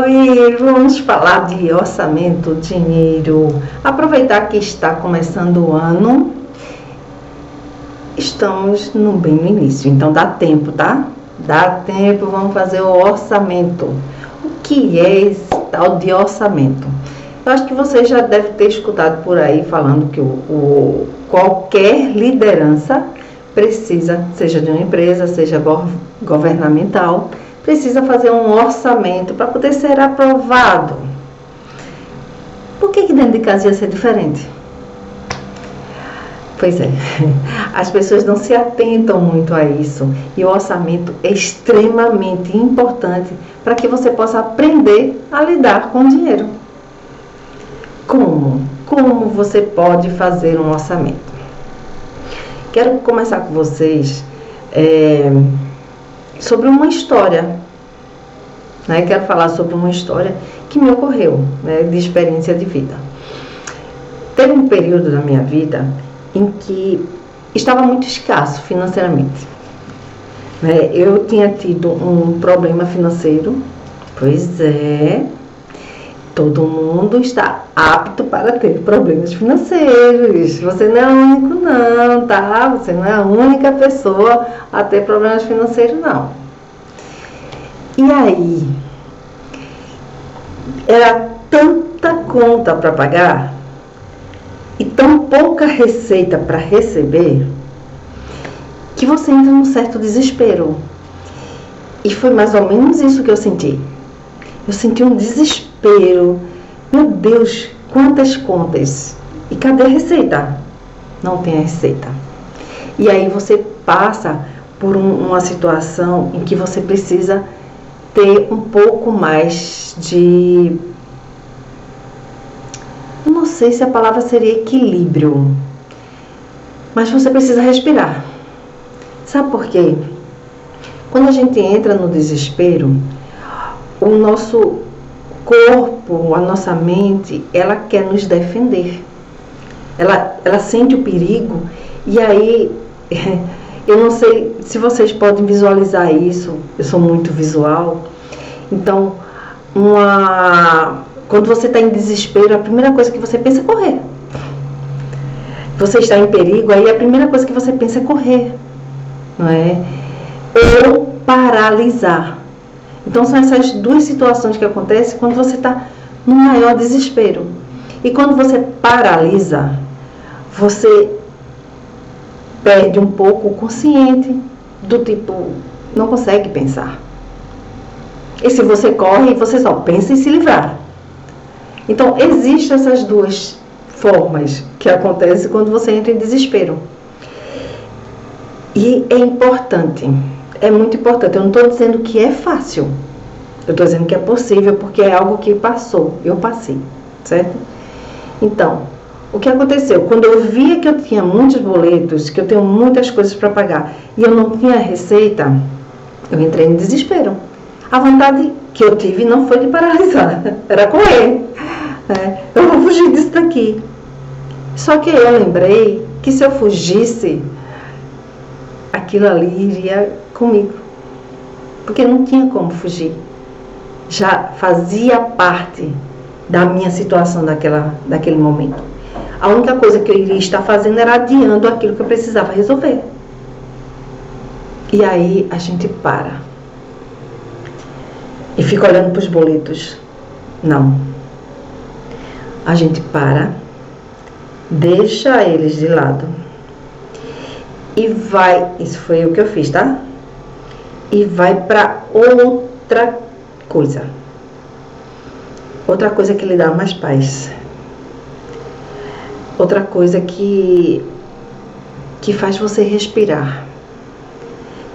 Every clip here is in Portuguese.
Oi, vamos falar de orçamento, dinheiro. Aproveitar que está começando o ano, estamos bem no início, então dá tempo, tá? Dá tempo, vamos fazer o orçamento. O que é esse tal de orçamento? Eu acho que você já deve ter escutado por aí falando que qualquer liderança precisa, seja de uma empresa, seja governamental, precisa fazer um orçamento para poder ser aprovado. Por que dentro de casa ia ser diferente? Pois é, as pessoas não se atentam muito a isso, e o orçamento é extremamente importante para que você possa aprender a lidar com o dinheiro. Como? Como você pode fazer um orçamento? Quero começar com vocês sobre uma história, né? Quero falar sobre uma história que me ocorreu, né, de experiência de vida. Teve um período da minha vida em que estava muito escasso financeiramente, né? Eu tinha tido um problema financeiro. Pois é, todo mundo está apto para ter problemas financeiros. Você não é o único não, tá? Você não é a única pessoa a ter problemas financeiros, não. E aí, era tanta conta para pagar e tão pouca receita para receber que você entra num certo desespero. E foi mais ou menos isso que eu senti. Eu senti um desespero. Meu Deus, quantas contas! E cadê a receita? Não tem a receita. E aí você passa por uma situação em que você precisa ter um pouco mais de... Eu não sei se a palavra seria equilíbrio, mas você precisa respirar. Sabe por quê? Quando a gente entra no desespero, o nosso corpo, a nossa mente, ela quer nos defender. Ela sente o perigo, e aí, eu não sei se vocês podem visualizar isso, eu sou muito visual. Então, quando você está em desespero, a primeira coisa que você pensa é correr. Você está em perigo, aí a primeira coisa que você pensa é correr, não é? Ou paralisar. Então, são essas duas situações que acontecem quando você está no maior desespero. E quando você paralisa, você perde um pouco o consciente, do tipo, não consegue pensar. E se você corre, você só pensa em se livrar. Então, existem essas duas formas que acontecem quando você entra em desespero. E é importante, é muito importante. Eu não estou dizendo que é fácil. Eu estou dizendo que é possível, porque é algo que passou. Eu passei, certo? Então, o que aconteceu? Quando eu via que eu tinha muitos boletos, que eu tenho muitas coisas para pagar, e eu não tinha receita, eu entrei em desespero. A vontade que eu tive não foi de paralisar, era correr. Eu vou fugir disso daqui. Só que eu lembrei que se eu fugisse, aquilo ali iria comigo. Porque não tinha como fugir. Já fazia parte da minha situação daquele momento. A única coisa que eu iria estar fazendo era adiando aquilo que eu precisava resolver. E aí a gente para. E fica olhando para os boletos. Não. A gente para, deixa eles de lado e vai, isso foi o que eu fiz, tá? E vai para outra coisa que lhe dá mais paz, outra coisa que faz você respirar,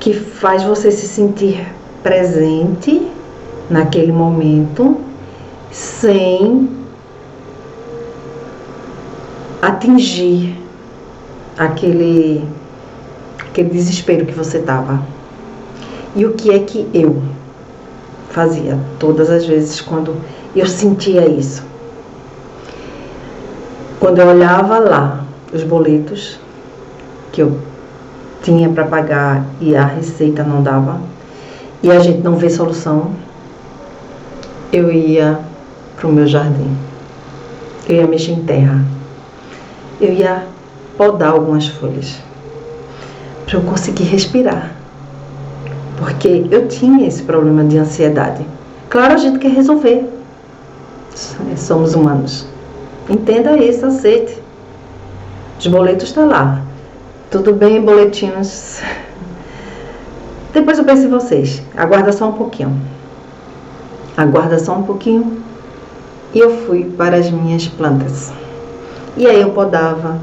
que faz você se sentir presente naquele momento, sem atingir aquele desespero que você estava. E o que é que eu fazia todas as vezes quando eu sentia isso? Quando eu olhava lá os boletos que eu tinha para pagar e a receita não dava, e a gente não vê solução, eu ia para o meu jardim, eu ia mexer em terra, eu ia podar algumas folhas, para eu conseguir respirar, porque eu tinha esse problema de ansiedade. Claro, a gente quer resolver, somos humanos, entenda isso, aceite, os boletos estão lá, tudo bem, boletinhos, depois eu penso em vocês, aguarda só um pouquinho, e eu fui para as minhas plantas, e aí eu podava,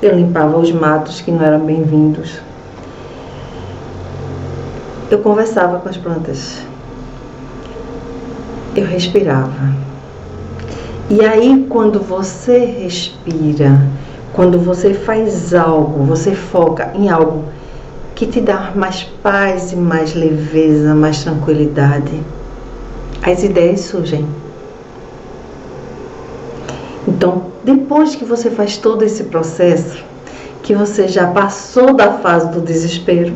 eu limpava os matos que não eram bem-vindos, eu conversava com as plantas, eu respirava. E aí, quando você respira, quando você faz algo, você foca em algo que te dá mais paz e mais leveza, mais tranquilidade, as ideias surgem. Então, depois que você faz todo esse processo, que você já passou da fase do desespero,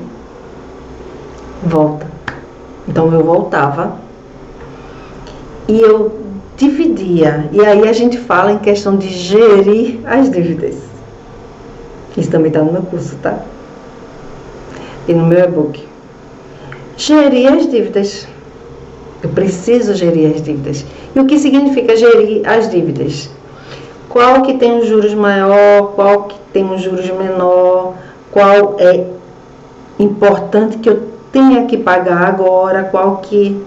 volta. Então, eu voltava e eu dividia. E aí a gente fala em questão de gerir as dívidas. Isso também está no meu curso, tá? E no meu e-book. Gerir as dívidas. Eu preciso gerir as dívidas. E o que significa gerir as dívidas? Qual que tem os juros maior, qual que tem os juros menor, qual é importante que eu tenha que pagar agora, qual que,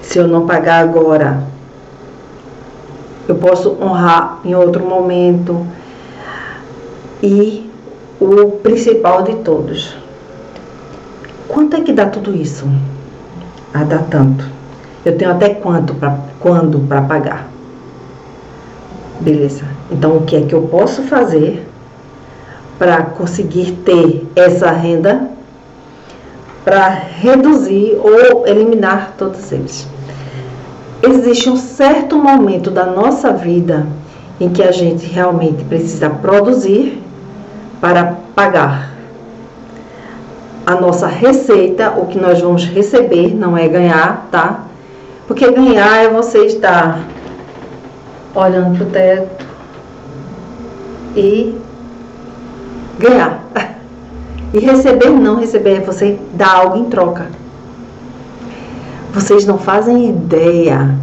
se eu não pagar agora, eu posso honrar em outro momento. E o principal de todos, quanto é que dá tudo isso? Ah, dá tanto. Eu tenho até quando para pagar? Beleza. Então, o que é que eu posso fazer para conseguir ter essa renda para reduzir ou eliminar todos eles? Existe um certo momento da nossa vida em que a gente realmente precisa produzir para pagar. A nossa receita, o que nós vamos receber, não é ganhar, tá? Porque ganhar é você estar olhando para o teto e ganhar. E receber, não receber, é você dar algo em troca. Vocês não fazem ideia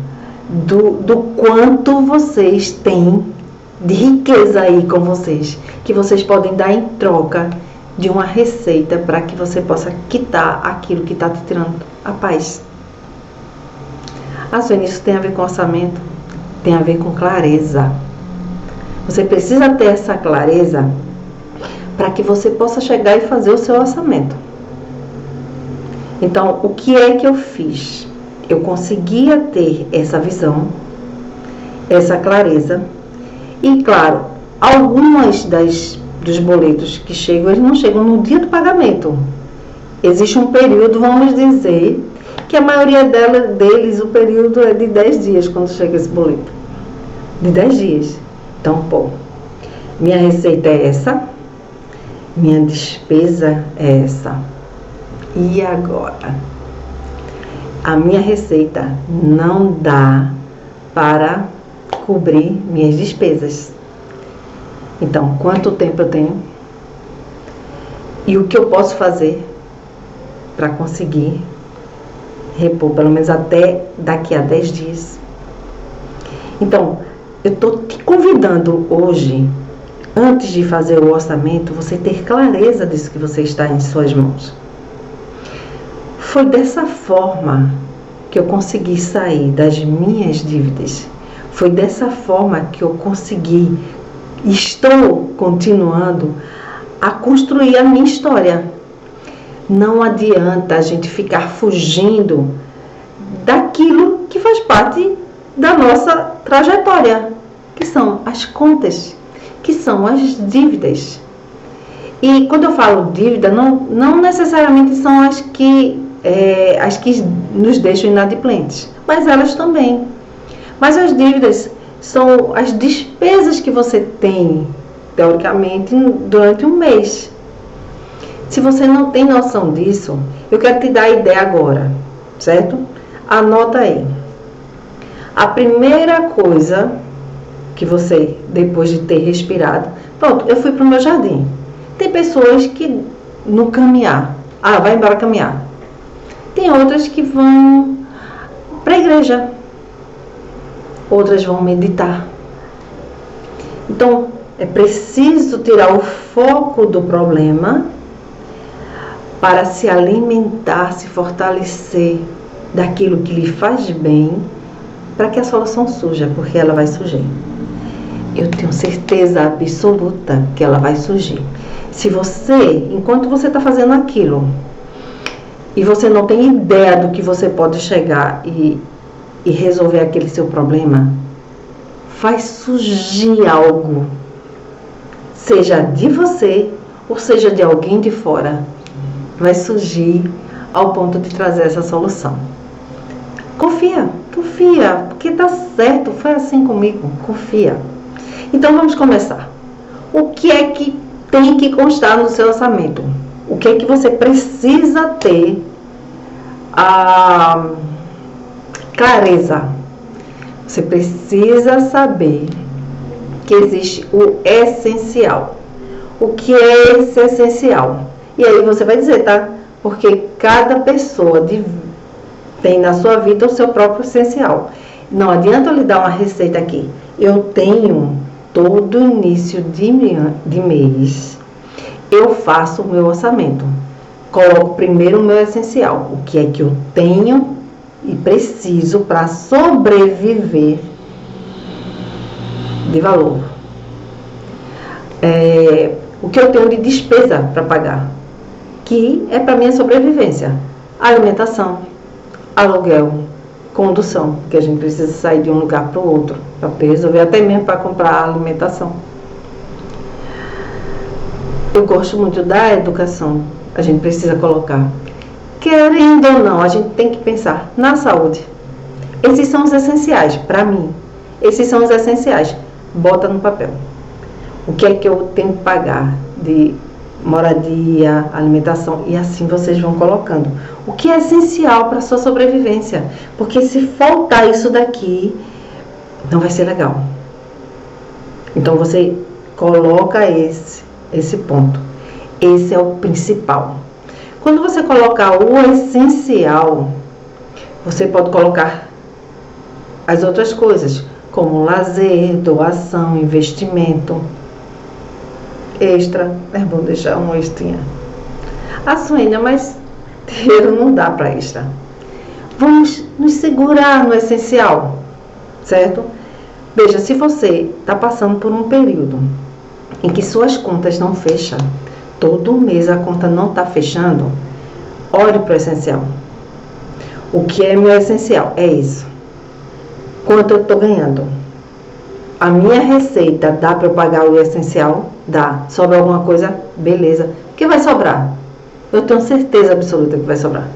do quanto vocês têm de riqueza aí com vocês, que vocês podem dar em troca de uma receita para que você possa quitar aquilo que está te tirando a paz. Só isso tem a ver com orçamento, tem a ver com clareza. Você precisa ter essa clareza para que você possa chegar e fazer o seu orçamento. Então, o que é que eu fiz? Eu conseguia ter essa visão, essa clareza. E, claro, algumas dos boletos que chegam, eles não chegam no dia do pagamento. Existe um período, vamos dizer, que a maioria deles, o período é de 10 dias quando chega esse boleto. De 10 dias. Então, minha receita é essa, minha despesa é essa. E agora? A minha receita não dá para cobrir minhas despesas. Então, quanto tempo eu tenho? E o que eu posso fazer para conseguir repor, pelo menos até daqui a 10 dias? Então, eu estou te convidando hoje, antes de fazer o orçamento, você ter clareza disso que você está em suas mãos. Foi dessa forma que eu consegui sair das minhas dívidas. Foi dessa forma que eu consegui, estou continuando a construir a minha história. Não adianta a gente ficar fugindo daquilo que faz parte da nossa trajetória, que são as contas, que são as dívidas. E quando eu falo dívida, não necessariamente são as que nos deixam inadimplentes, mas elas também. Mas as dívidas são as despesas que você tem, teoricamente, durante um mês. Se você não tem noção disso, eu quero te dar a ideia agora, certo? Anota aí. A primeira coisa que você, depois de ter respirado, pronto, eu fui para o meu jardim. Tem pessoas que no caminhar, vai embora caminhar. Tem outras que vão para a igreja. Outras vão meditar. Então, é preciso tirar o foco do problema para se alimentar, se fortalecer daquilo que lhe faz bem, para que a solução surja, porque ela vai surgir. Eu tenho certeza absoluta que ela vai surgir. Se você, enquanto você está fazendo aquilo, e você não tem ideia do que você pode chegar e resolver aquele seu problema, vai surgir algo, seja de você ou seja de alguém de fora, vai surgir ao ponto de trazer essa solução. Confia, porque tá certo, foi assim comigo, confia. Então vamos começar. O que é que tem que constar no seu orçamento? O que é que você precisa ter a clareza? Você precisa saber que existe o essencial. O que é esse essencial? E aí você vai dizer, tá? Porque cada pessoa tem na sua vida o seu próprio essencial. Não adianta eu lhe dar uma receita aqui. Eu tenho todo início de mês, eu faço o meu orçamento. Coloco primeiro o meu essencial. O que é que eu tenho e preciso para sobreviver de valor. O que eu tenho de despesa para pagar, que é para minha sobrevivência. Alimentação, aluguel, condução, que a gente precisa sair de um lugar para o outro, para resolver, até mesmo para comprar alimentação. Eu gosto muito da educação, a gente precisa colocar. Querendo ou não, a gente tem que pensar na saúde. Esses são os essenciais, para mim. Esses são os essenciais. Bota no papel. O que é que eu tenho que pagar de moradia, alimentação, e assim vocês vão colocando. O que é essencial para a sua sobrevivência. Porque se faltar isso daqui, não vai ser legal. Então você coloca esse ponto. Esse é o principal. Quando você colocar o essencial, você pode colocar as outras coisas, como lazer, doação, investimento, extra. É bom deixar um extrinha. A Suênia, mas dinheiro não dá para extra. Vamos nos segurar no essencial, certo? Veja, se você está passando por um período em que suas contas não fecham, todo mês a conta não está fechando, olhe para o essencial. O que é meu essencial? É isso. Quanto eu estou ganhando? A minha receita dá para eu pagar o essencial? Dá. Sobra alguma coisa? Beleza. O que vai sobrar? Eu tenho certeza absoluta que vai sobrar.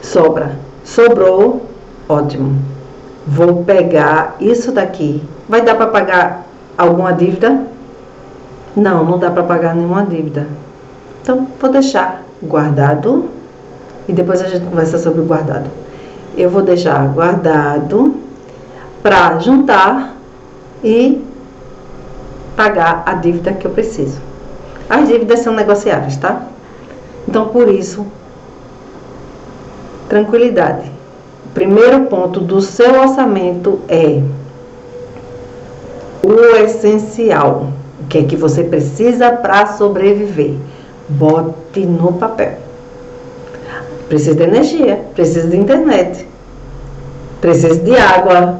Sobra. Sobrou? Ótimo. Vou pegar isso daqui. Vai dar para pagar alguma dívida? Não, não dá para pagar nenhuma dívida. Então, vou deixar guardado e depois a gente conversa sobre o guardado. Eu vou deixar guardado para juntar e pagar a dívida que eu preciso. As dívidas são negociáveis, tá? Então, por isso, tranquilidade. O primeiro ponto do seu orçamento é o essencial. O que é que você precisa para sobreviver? Bote no papel. Precisa de energia, precisa de internet, precisa de água,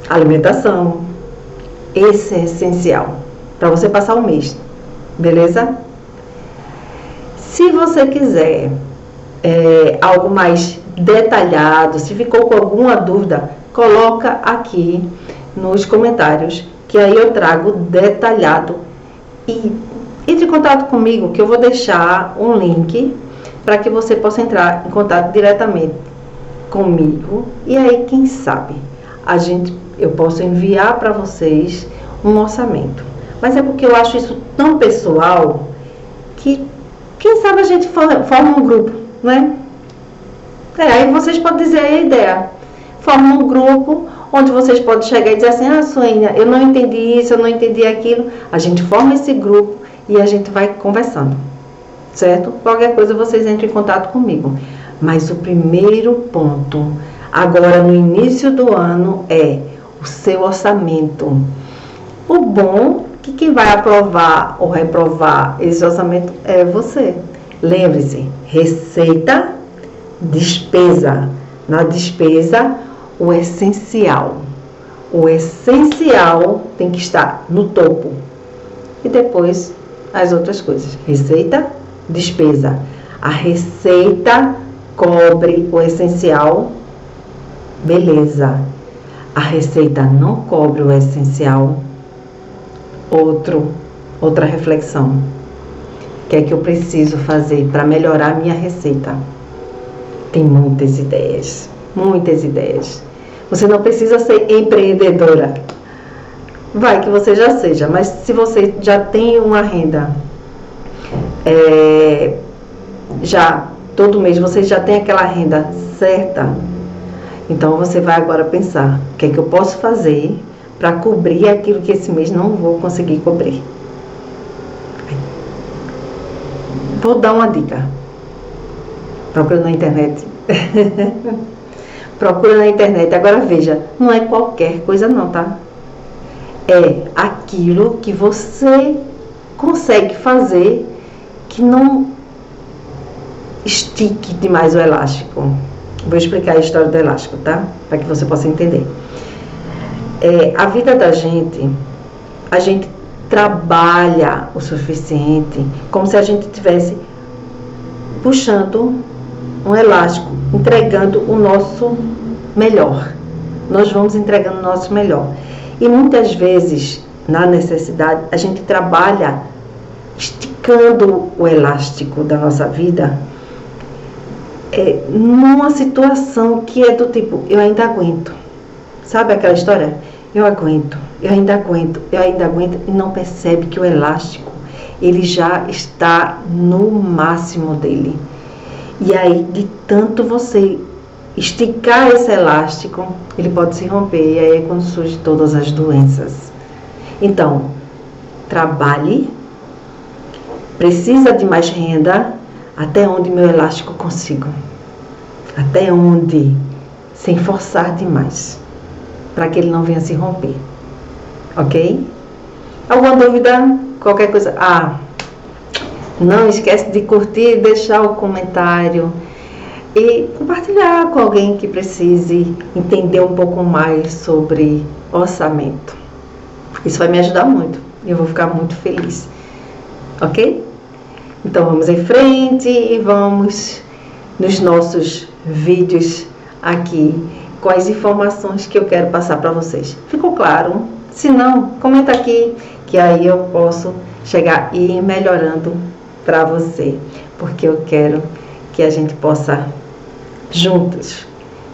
alimentação. Esse é essencial para você passar o mês, beleza? Se você quiser algo mais detalhado, se ficou com alguma dúvida, coloca aqui nos comentários, que aí eu trago detalhado. E entre em contato comigo, que eu vou deixar um link para que você possa entrar em contato diretamente comigo. E aí, quem sabe, eu posso enviar para vocês um orçamento. Mas é porque eu acho isso tão pessoal que, quem sabe, a gente forma um grupo, né? Aí vocês podem dizer a ideia. Forma um grupo onde vocês podem chegar e dizer assim, Sônia, eu não entendi isso, eu não entendi aquilo. A gente forma esse grupo e a gente vai conversando, certo? Qualquer coisa vocês entram em contato comigo. Mas o primeiro ponto, agora no início do ano, é o seu orçamento. O bom que quem vai aprovar ou reprovar esse orçamento é você. Lembre-se, receita, despesa. Na despesa, o essencial. O essencial tem que estar no topo. E depois, as outras coisas. Receita, despesa. A receita cobre o essencial, beleza. A receita não cobre o essencial, outra reflexão. O que é que eu preciso fazer para melhorar a minha receita? Tem muitas ideias, muitas ideias. Você não precisa ser empreendedora. Vai que você já seja, mas se você já tem uma renda, já todo mês você já tem aquela renda certa, então você vai agora pensar, o que é que eu posso fazer para cobrir aquilo que esse mês não vou conseguir cobrir. Vou dar uma dica. Procura na internet. Procura na internet. Agora veja, não é qualquer coisa não, tá? É aquilo que você consegue fazer que não estique demais o elástico. Vou explicar a história do elástico, tá? Para que você possa entender. A vida da gente, a gente trabalha o suficiente, como se a gente estivesse puxando um elástico, entregando o nosso melhor. Nós vamos entregando o nosso melhor. E muitas vezes, na necessidade, a gente trabalha esticando o elástico da nossa vida numa situação que é do tipo, eu ainda aguento. Sabe aquela história? Eu aguento, eu ainda aguento, eu ainda aguento, e não percebe que o elástico, ele já está no máximo dele. E aí, de tanto você esticar esse elástico, ele pode se romper, e aí é quando surgem todas as doenças. Então, trabalhe, precisa de mais renda, até onde meu elástico consigo. Até onde, sem forçar demais, para que ele não venha se romper. Ok? Alguma dúvida? Qualquer coisa? Não esquece de curtir, deixar o comentário e compartilhar com alguém que precise entender um pouco mais sobre orçamento. Isso vai me ajudar muito e eu vou ficar muito feliz. Ok? Então vamos em frente e vamos nos nossos vídeos aqui com as informações que eu quero passar para vocês. Ficou claro? Se não, comenta aqui que aí eu posso chegar e ir melhorando para você, porque eu quero que a gente possa juntos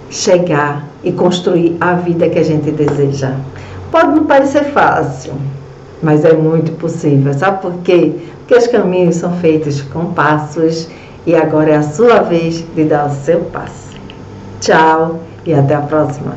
chegar e construir a vida que a gente deseja. Pode não parecer fácil, mas é muito possível. Sabe por quê? Porque os caminhos são feitos com passos e agora é a sua vez de dar o seu passo. Tchau e até a próxima.